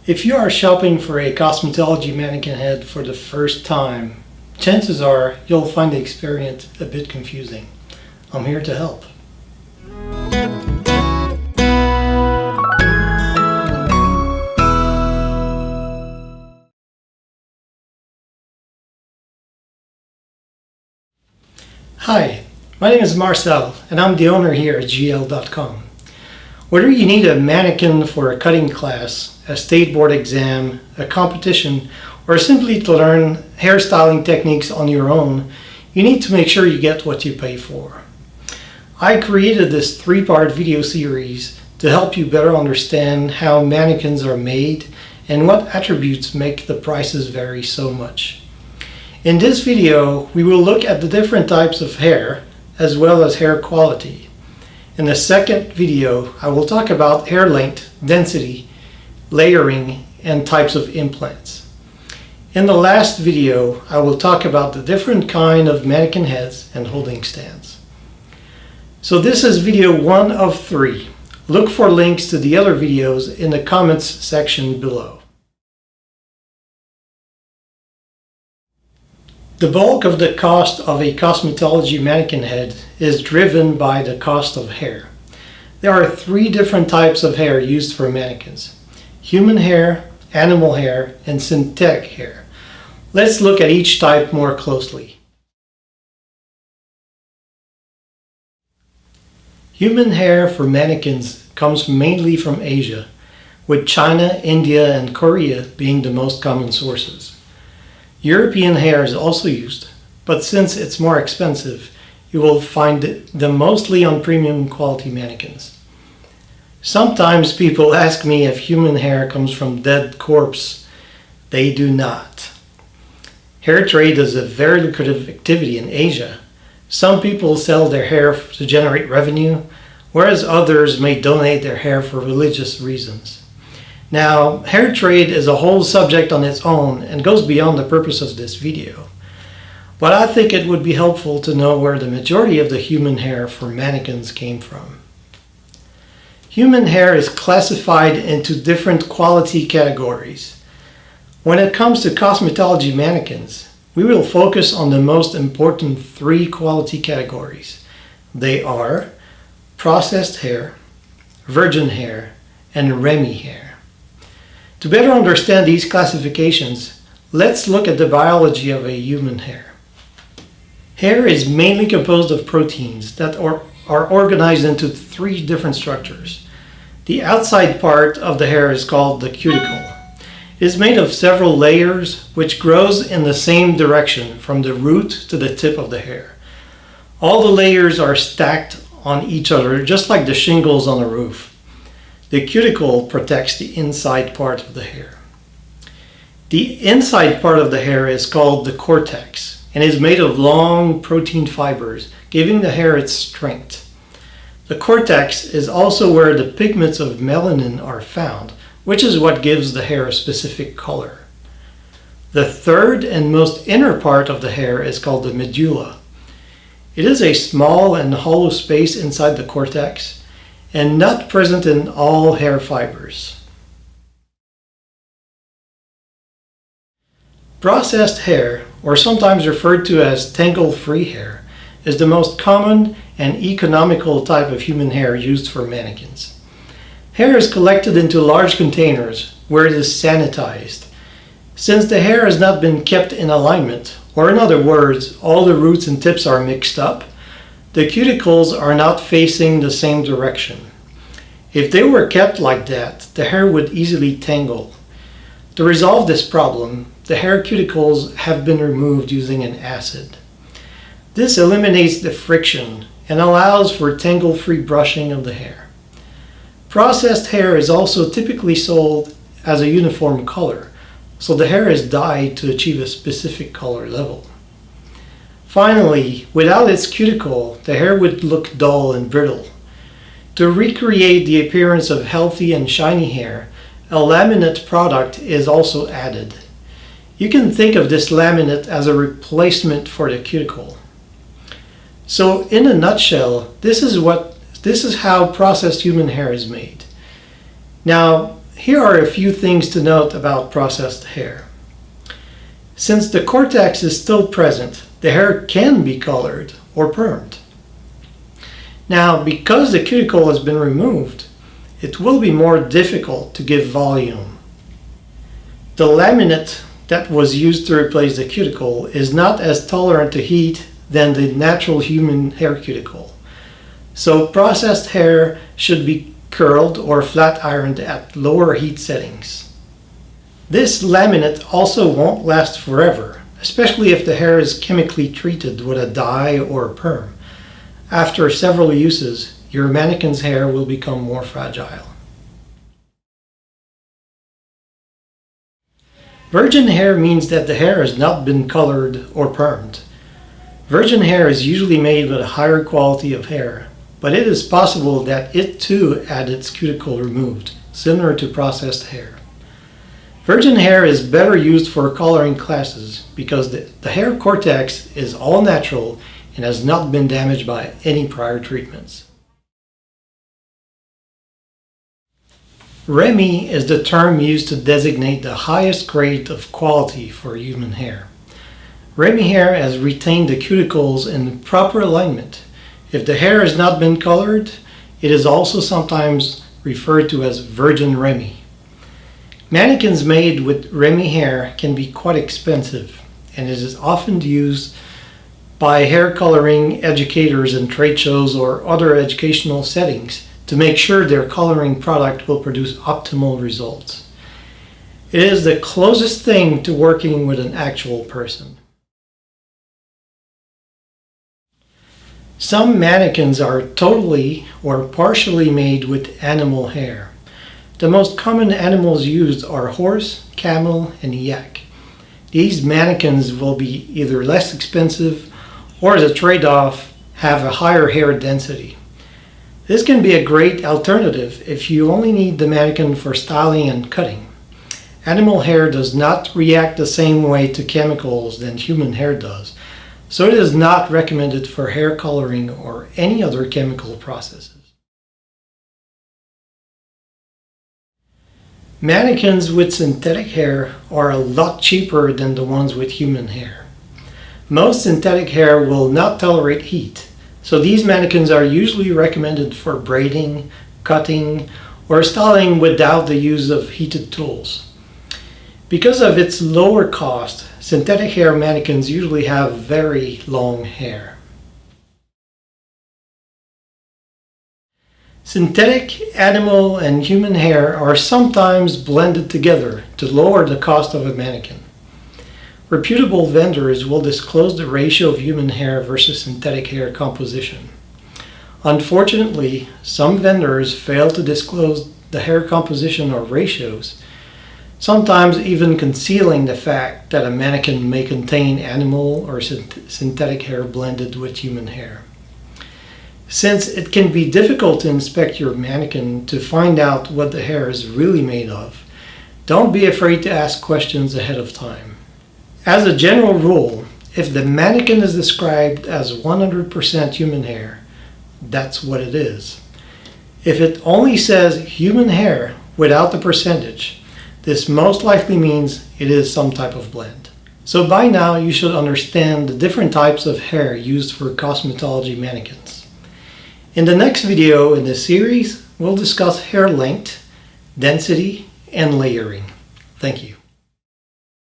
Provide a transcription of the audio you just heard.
If you are shopping for a cosmetology mannequin head for the first time, chances are you'll find the experience a bit confusing. I'm here to help. Hi, my name is Marcel and I'm the owner here at gl.com. Whether you need a mannequin for a cutting class, a state board exam, a competition, or simply to learn hairstyling techniques on your own, you need to make sure you get what you pay for. I created this 3-part video series to help you better understand how mannequins are made and what attributes make the prices vary so much. In this video, we will look at the different types of hair as well as hair quality. In the second video, I will talk about hair length, density, layering, and types of implants. In the last video, I will talk about the different kind of mannequin heads and holding stands. So this is video 1 of 3. Look for links to the other videos in the comments section below. The bulk of the cost of a cosmetology mannequin head is driven by the cost of hair. There are 3 different types of hair used for mannequins: human hair, animal hair, and synthetic hair. Let's look at each type more closely. Human hair for mannequins comes mainly from Asia, with China, India, and Korea being the most common sources. European hair is also used, but since it's more expensive, you will find them mostly on premium quality mannequins. Sometimes people ask me if human hair comes from dead corpse. They do not. Hair trade is a very lucrative activity in Asia. Some people sell their hair to generate revenue, whereas others may donate their hair for religious reasons. Now, hair trade is a whole subject on its own and goes beyond the purpose of this video. But I think it would be helpful to know where the majority of the human hair for mannequins came from. Human hair is classified into different quality categories. When it comes to cosmetology mannequins, we will focus on the most important 3 quality categories. They are processed hair, virgin hair, and Remy hair. To better understand these classifications, let's look at the biology of a human hair. Hair is mainly composed of proteins that are organized into 3 different structures. The outside part of the hair is called the cuticle. It is made of several layers which grows in the same direction from the root to the tip of the hair. All the layers are stacked on each other just like the shingles on a roof. The cuticle protects the inside part of the hair. The inside part of the hair is called the cortex and is made of long protein fibers, giving the hair its strength. The cortex is also where the pigments of melanin are found, which is what gives the hair a specific color. The third and most inner part of the hair is called the medulla. It is a small and hollow space inside the cortex and not present in all hair fibers. Processed hair, or sometimes referred to as tangle-free hair, is the most common and economical type of human hair used for mannequins. Hair is collected into large containers where it is sanitized. Since the hair has not been kept in alignment, or in other words, all the roots and tips are mixed up, the cuticles are not facing the same direction. If they were kept like that, the hair would easily tangle. To resolve this problem, the hair cuticles have been removed using an acid. This eliminates the friction and allows for tangle-free brushing of the hair. Processed hair is also typically sold as a uniform color, so the hair is dyed to achieve a specific color level. Finally, without its cuticle, the hair would look dull and brittle. To recreate the appearance of healthy and shiny hair, a laminate product is also added. You can think of this laminate as a replacement for the cuticle. So in a nutshell, this is how processed human hair is made. Now, Here are a few things to note about processed hair. Since the cortex is still present, the hair can be colored or permed. Now, because the cuticle has been removed, it will be more difficult to give volume. The laminate that was used to replace the cuticle is not as tolerant to heat than the natural human hair cuticle. So processed hair should be curled or flat ironed at lower heat settings. This laminate also won't last forever, especially if the hair is chemically treated with a dye or a perm. After several uses, your mannequin's hair will become more fragile. Virgin hair means that the hair has not been colored or permed. Virgin hair is usually made with a higher quality of hair, but it is possible that it too had its cuticle removed, similar to processed hair. Virgin hair is better used for coloring classes because the hair cortex is all natural and has not been damaged by any prior treatments. Remi is the term used to designate the highest grade of quality for human hair. Remi hair has retained the cuticles in proper alignment. If the hair has not been colored, it is also sometimes referred to as virgin Remi. Mannequins made with Remi hair can be quite expensive, and it is often used by hair coloring educators in trade shows or other educational settings to make sure their coloring product will produce optimal results. It is the closest thing to working with an actual person. Some mannequins are totally or partially made with animal hair. The most common animals used are horse, camel, and yak. These mannequins will be either less expensive or, as a trade-off, have a higher hair density. This can be a great alternative if you only need the mannequin for styling and cutting. Animal hair does not react the same way to chemicals than human hair does, so it is not recommended for hair coloring or any other chemical processes. Mannequins with synthetic hair are a lot cheaper than the ones with human hair. Most synthetic hair will not tolerate heat, so these mannequins are usually recommended for braiding, cutting, or styling without the use of heated tools. Because of its lower cost, synthetic hair mannequins usually have very long hair. Synthetic, animal, and human hair are sometimes blended together to lower the cost of a mannequin. Reputable vendors will disclose the ratio of human hair versus synthetic hair composition. Unfortunately, some vendors fail to disclose the hair composition or ratios, sometimes even concealing the fact that a mannequin may contain animal or synthetic hair blended with human hair. Since it can be difficult to inspect your mannequin to find out what the hair is really made of, don't be afraid to ask questions ahead of time. As a general rule, if the mannequin is described as 100% human hair, that's what it is. If it only says human hair without the percentage, this most likely means it is some type of blend. So by now you should understand the different types of hair used for cosmetology mannequins. In the next video in this series, we'll discuss hair length, density, and layering. Thank you.